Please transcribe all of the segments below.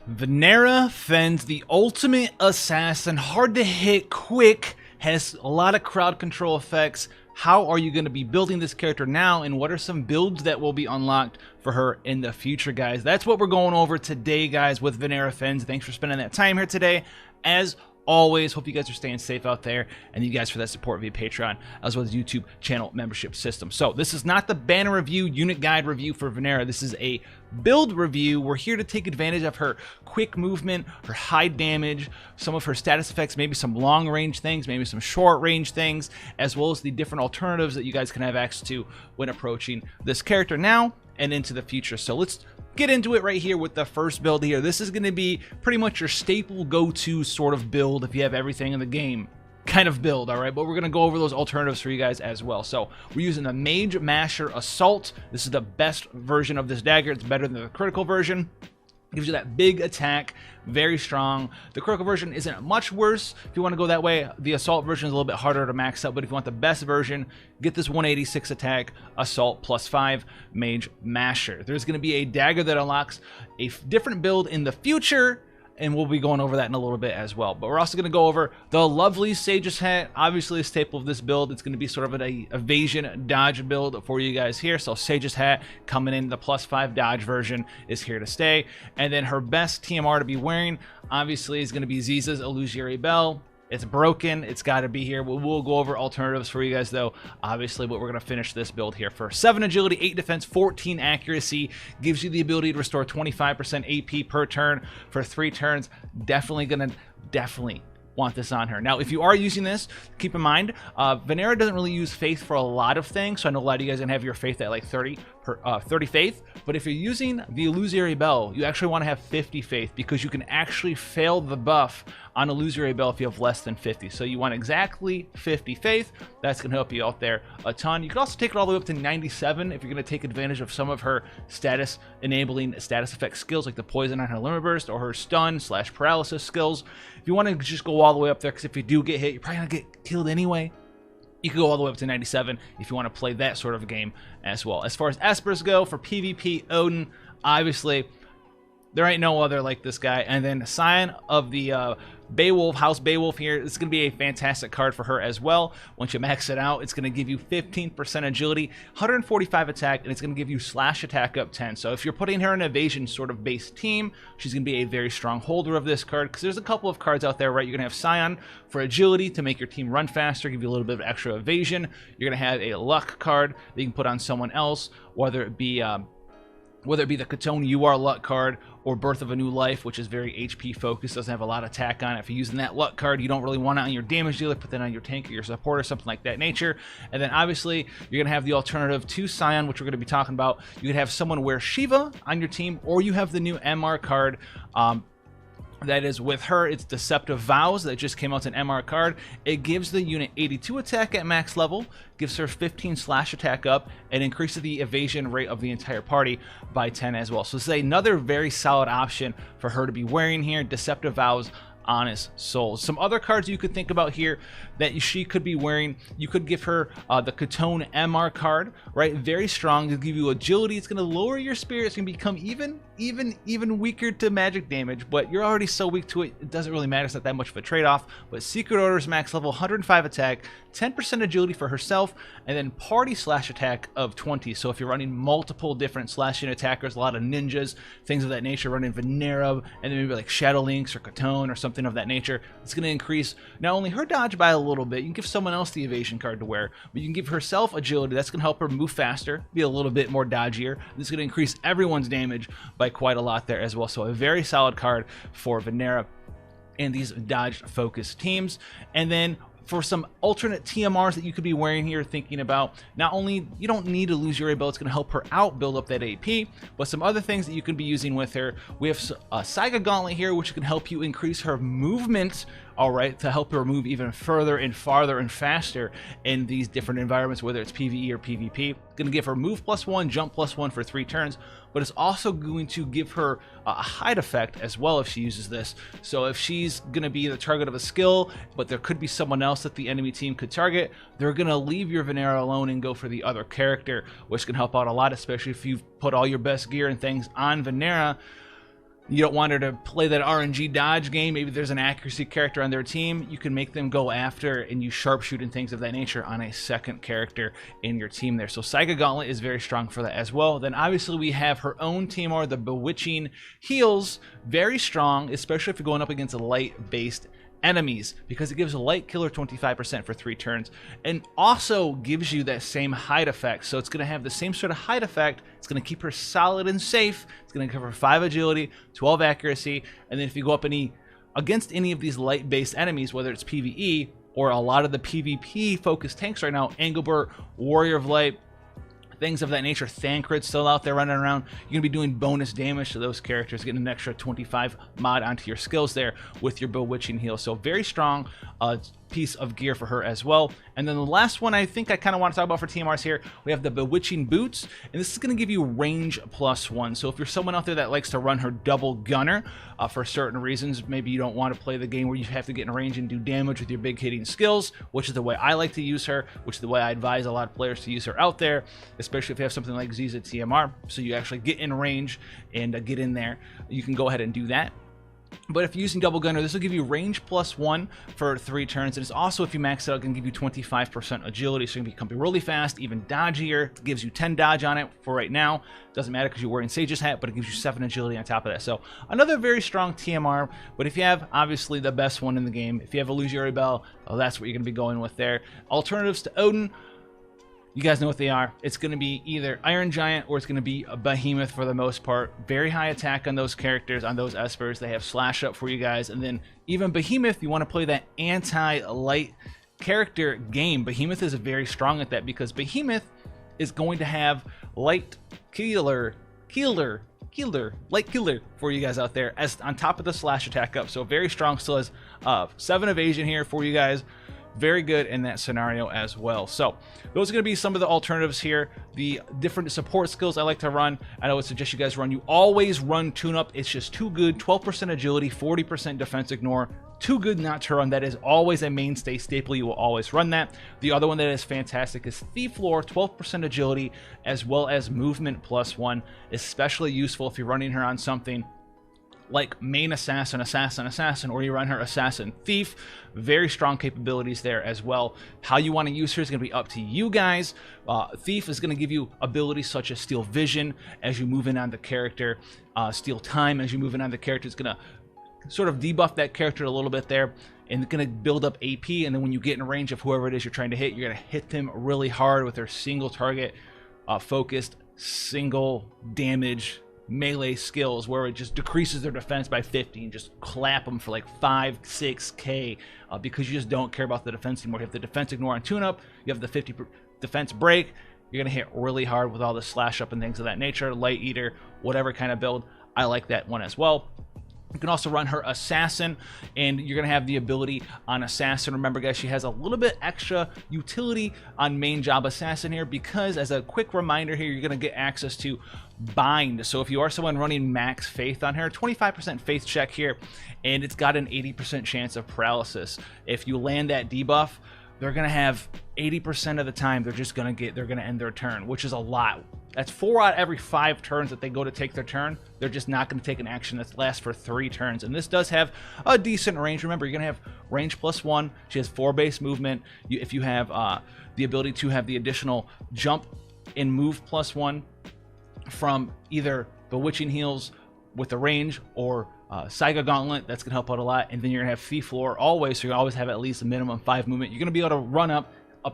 Vinera Fennes, the ultimate assassin, hard to hit, quick, has a lot of crowd control effects. How are you going to be building this character now, and what are some builds that will be unlocked for her in the future, guys? That's what we're going over today, guys, with Vinera Fennes. Thanks for spending that time here today. As always, hope you guys are staying safe out there, and you guys for that support via Patreon as well as YouTube channel membership system. So this is not the banner review, unit guide review for Vinera. This is a build review. We're here to take advantage of her quick movement, her high damage, some of her status effects, maybe some long range things, maybe some short range things, as well as the different alternatives that you guys can have access to when approaching this character now and into the future. So let's get into it right here with the first build here. This is going to be pretty much your staple go-to sort of build if you have everything in the game kind of build, all right? But we're going to go over those alternatives for you guys as well. So we're using the Mage Masher Assault. This is the best version of this dagger. It's better than the critical version. Gives you that big attack, very strong. The critical version isn't much worse if you want to go that way. The assault version is a little bit harder to max out, but if you want the best version, get this 186 attack, assault +5, Mage Masher. There's going to be a dagger that unlocks a different build in the future, and we'll be going over that in a little bit as well. But we're also going to go over the lovely Sage's Hat, obviously a staple of this build. It's going to be sort of an evasion dodge build for you guys here. So Sage's Hat coming in, the +5 dodge version is here to stay. And then her best TMR to be wearing, obviously, is going to be Ziza's Illusory Bell. It's broken. It's got to be here. We'll go over alternatives for you guys, though, obviously, but we're going to finish this build here for 7 agility, 8 defense, 14 accuracy. Gives you the ability to restore 25% AP per turn for 3 turns. Definitely want this on her. Now, if you are using this, keep in mind, Vinera doesn't really use faith for a lot of things, so I know a lot of you guys are going to have your faith at like 30 faith, but if you're using the Illusory Bell, you actually want to have 50 faith because you can actually fail the buff on Illusory Bell if you have less than 50. So you want exactly 50 faith. That's going to help you out there a ton. You can also take it all the way up to 97 if you're going to take advantage of some of her status enabling status effect skills like the poison on her limit burst or her stun/paralysis skills. If you want to just go all the way up there, because if you do get hit, you're probably going to get killed anyway. You can go all the way up to 97 if you want to play that sort of a game as well. As far as espers go, for PvP, Odin, obviously, there ain't no other like this guy. And then Scion of the Beowulf, House Beowulf here, it's going to be a fantastic card for her as well. Once you max it out, it's going to give you 15% agility, 145 attack, and it's going to give you slash attack up 10. So if you're putting her in an evasion sort of base team, she's going to be a very strong holder of this card, because there's a couple of cards out there, right? You're going to have Scion for agility to make your team run faster, give you a little bit of extra evasion. You're going to have a luck card that you can put on someone else, whether it be the Catone You Are luck card or Birth of a New Life, which is very HP focused, doesn't have a lot of attack on it. If you're using that luck card, you don't really want it on your damage dealer, put that on your tank or your support or something like that nature. And then obviously you're going to have the alternative to Scion, which we're going to be talking about. You could have someone wear Shiva on your team, or you have the new MR card that is with her. It's Deceptive Vows that just came out, an MR card. It gives the unit 82 attack at max level, gives her 15 slash attack up, and increases the evasion rate of the entire party by 10 as well. So this is another very solid option for her to be wearing here. Deceptive Vows, Honest Souls. Some other cards you could think about here that she could be wearing, you could give her the Catone MR card, right? Very strong. It'll give you agility. It's going to lower your spirit. It's going to become even weaker to magic damage, but you're already so weak to it, it doesn't really matter. It's not that much of a trade-off. But Secret Orders max level, 105 attack, 10% agility for herself, and then party slash attack of 20. So if you're running multiple different slashing attackers, a lot of ninjas, things of that nature, running Vinera, and then maybe like Shadow Lynx or Catone or something of that nature, it's going to increase not only her dodge by a little bit, you can give someone else the evasion card to wear, but you can give herself agility. That's going to help her move faster, be a little bit more dodgier. This is going to increase everyone's damage by quite a lot there as well. So a very solid card for Vinera and these dodge focused teams. And then for some alternate TMRs that you could be wearing here, thinking about, not only you don't need to lose your ability, it's going to help her out, build up that AP, but some other things that you can be using with her. We have a Saiga Gauntlet here, which can help you increase her movement, all right, to help her move even further and farther and faster in these different environments, whether it's PvE or PvP. Going to give her move +1, jump +1 for 3 turns, but it's also going to give her a hide effect as well if she uses this. So if she's going to be the target of a skill, but there could be someone else that the enemy team could target, they're going to leave your Vinera alone and go for the other character, which can help out a lot, especially if you've put all your best gear and things on Vinera. You don't want her to play that RNG dodge game. Maybe there's an accuracy character on their team. You can make them go after and use sharpshoot and things of that nature on a second character in your team there. So Saiga Gauntlet is very strong for that as well. Then obviously we have her own TMR, the Bewitching Heals. Very strong, especially if you're going up against a light-based enemies, because it gives a light killer 25% for 3 turns, and also gives you that same hide effect. So it's going to have the same sort of hide effect. It's going to keep her solid and safe. It's going to cover 5 agility, 12 accuracy, and then if you go up against any of these light-based enemies, whether it's PvE or a lot of the PvP focused tanks right now, Engelbert, Warrior of Light, things of that nature, Thancred's still out there running around, you're going to be doing bonus damage to those characters, getting an extra 25 mod onto your skills there with your Bewitching Heal. So very strong piece of gear for her as well. And then the last one I think I kind of want to talk about for TMRs here, we have the Bewitching Boots, and this is going to give you range +1. So if you're someone out there that likes to run her double gunner for certain reasons, maybe you don't want to play the game where you have to get in range and do damage with your big hitting skills, which is the way I like to use her, which is the way I advise a lot of players to use her out there, especially if you have something like Ziza TMR, so you actually get in range and get in there. You can go ahead and do that. But if you're using double gunner, this will give you range +1 for 3 turns. And it's also, if you max it out, going to give you 25% agility. So you can become really fast, even dodgier. It gives you 10 dodge on it for right now. Doesn't matter because you're wearing Sage's hat, but it gives you 7 agility on top of that. So another very strong TMR. But if you have, obviously, the best one in the game, if you have a Herbal, well, that's what you're going to be going with there. Alternatives to Odin, you guys know what they are. It's going to be either Iron Giant or it's going to be a Behemoth for the most part. Very high attack on those characters, on those espers. They have slash up for you guys. And then even Behemoth, you want to play that anti-light character game. Behemoth is very strong at that because Behemoth is going to have light light killer for you guys out there as on top of the slash attack up. So very strong. Still has 7 evasion here for you guys. Very good in that scenario as well. So those are going to be some of the alternatives here. The different support skills I like to run, I would suggest you guys run. You always run Tune Up. It's just too good. 12% agility, 40% defense ignore. Too good not to run. That is always a mainstay staple. You will always run that. The other one that is fantastic is Thief Lore, 12% agility, as well as movement +1. Especially useful if you're running her on something like main assassin, or you run her assassin thief. Very strong capabilities there as well. How you want to use her is going to be up to you guys. Thief is going to give you abilities such as steal vision as you move in on the character, steal time as you move in on the character. It's going to sort of debuff that character a little bit there, and it's going to build up AP, and then when you get in range of whoever it is you're trying to hit, you're going to hit them really hard with their single target focused single damage melee skills, where it just decreases their defense by 50 and just clap them for like 5-6k because you just don't care about the defense anymore. You have the defense ignore on tune up, you have the 50 defense break, you're gonna hit really hard with all the slash up and things of that nature. Light eater, whatever kind of build, I like that one as well. You can also run her Assassin, and you're going to have the ability on Assassin. Remember, guys, she has a little bit extra utility on main job Assassin here because, as a quick reminder here, you're going to get access to Bind. So if you are someone running max Faith on her, 25% Faith check here, and it's got an 80% chance of paralysis. If you land that debuff, they're going to have 80% of the time they're going to end their turn, which is a lot. That's 4 out of every 5 turns that they go to take their turn. They're just not going to take an action that lasts for 3 turns. And this does have a decent range. Remember, you're going to have range +1. She has 4 base movement. If you have the ability to have the additional jump and move +1 from either Bewitching Heals with the range or Saiga Gauntlet, that's going to help out a lot. And then you're going to have Thief Lore always, so you always have at least a minimum 5 movement. You're going to be able to run up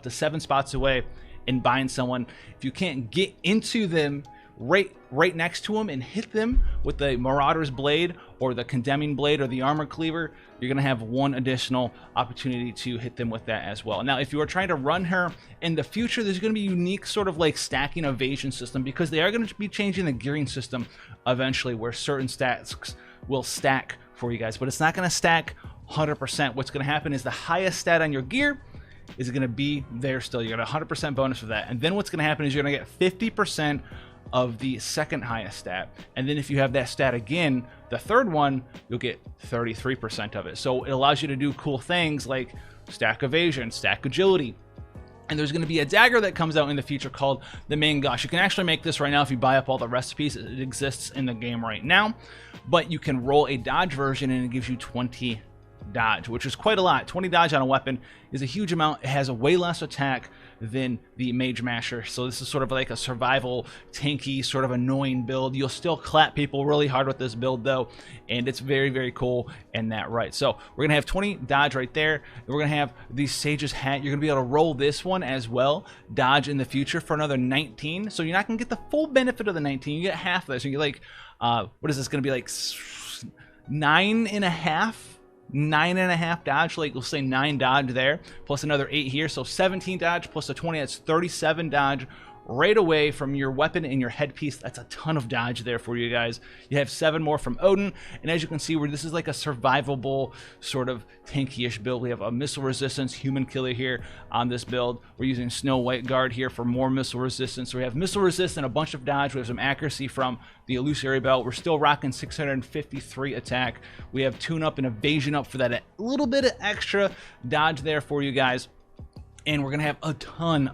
to 7 spots away and bind someone. If you can't get into them right next to them and hit them with the Marauder's Blade or the Condemning Blade or the Armor Cleaver, you're going to have 1 additional opportunity to hit them with that as well. Now, if you are trying to run her in the future, there's going to be a unique sort of like stacking evasion system because they are going to be changing the gearing system eventually where certain stats will stack for you guys, but it's not going to stack 100%. What's going to happen is the highest stat on your gear is going to be there still. You got a 100% bonus for that. And then what's going to happen is you're going to get 50% of the second highest stat. And then if you have that stat again, the third one, you'll get 33% of it. So it allows you to do cool things like stack evasion, stack agility, And there's going to be a dagger that comes out in the future called the Mingosh. You can actually make this right now if you buy up all the recipes. It exists in the game right now. But you can roll a dodge version and it gives you 20 dodge, which is quite a lot. 20 dodge on a weapon is a huge amount. It has a way less attack than the Mage Masher. So this is sort of like a survival, tanky, sort of annoying build. You'll still clap people really hard with this build though, and it's very, very cool in that right. So we're gonna have 20 dodge right there, and we're gonna have the Sage's Hat. You're gonna be able to roll this one as well, dodge in the future, for another 19. So you're not gonna get the full benefit of the 19. You get half of this. So you get like, what is this gonna be, like 9.5 dodge, like we'll say 9 dodge there, plus another 8 here, so 17 dodge plus a 20, that's 37 dodge right away from your weapon and your headpiece. That's a ton of dodge there for you guys. You have 7 more from Odin, and as you can see, where this is like a survivable sort of tanky-ish build. We have a missile resistance human killer here on this build. We're using Snow White Guard here for more missile resistance. So we have missile resist and a bunch of dodge. We have some accuracy from the illusory belt. We're still rocking 653 attack. We have tune up and evasion up for that a little bit of extra dodge there for you guys. And we're gonna have a ton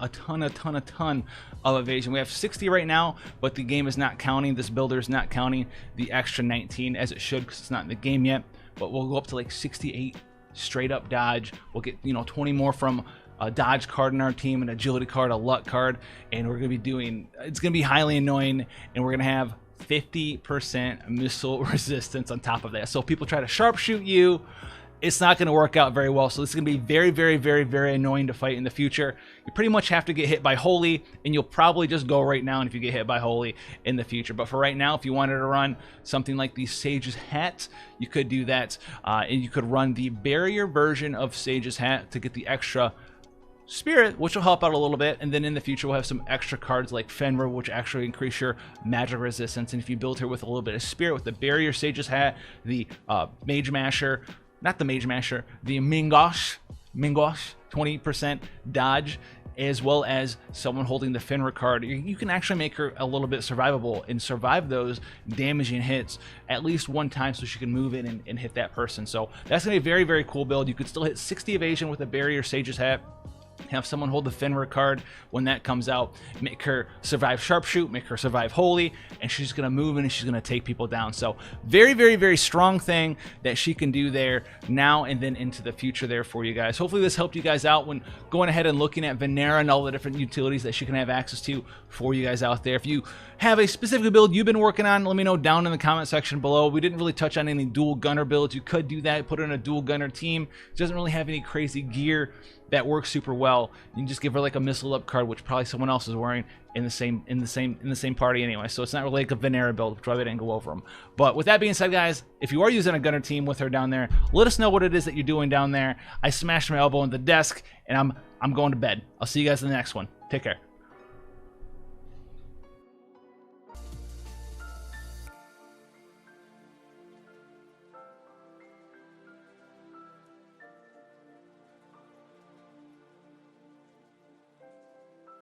of evasion. We have 60 right now, but the game is not counting. This builder is not counting the extra 19 as it should, because it's not in the game yet. But we'll go up to like 68 straight up dodge. We'll get 20 more from a dodge card in our team, an agility card, a luck card, and we're gonna be doing. It's gonna be highly annoying, and we're gonna have 50% missile resistance on top of that. So if people try to sharpshoot you, it's not going to work out very well. So this is going to be very, very, very, very annoying to fight in the future. You pretty much have to get hit by Holy, and you'll probably just go right now if you get hit by Holy in the future. But for right now, if you wanted to run something like the Sage's Hat, you could do that. And you could run the barrier version of Sage's Hat to get the extra Spirit, which will help out a little bit. And then in the future, we'll have some extra cards like Fenrir, which actually increase your magic resistance. And if you build here with a little bit of Spirit, with the barrier Sage's Hat, the Mage Masher, not the Mage Masher, the Mingosh, 20% dodge, as well as someone holding the Fenrir card, you can actually make her a little bit survivable and survive those damaging hits at least one time, so she can move in and hit that person. So that's gonna be a very, very cool build. You could still hit 60 evasion with a barrier Sage's Hat. Have someone hold the Fenrir card when that comes out, make her survive sharpshoot, make her survive holy, and she's gonna move in and she's gonna take people down. So very, very, very strong thing that she can do there now and then into the future there for you guys. Hopefully this helped you guys out when going ahead and looking at Vinera and all the different utilities that she can have access to for you guys out there. If you have a specific build you've been working on, let me know down in the comment section below. We didn't really touch on any dual gunner builds. You could do that, put her in a dual gunner team. It doesn't really have any crazy gear that works super well. You can just give her like a missile up card, which probably someone else is wearing in the same party anyway. So it's not really like a Vinera build, which probably didn't go over them. But with that being said, guys, if you are using a gunner team with her down there, let us know what it is that you're doing down there. I smashed my elbow in the desk, and I'm going to bed. I'll see you guys in the next one. Take care.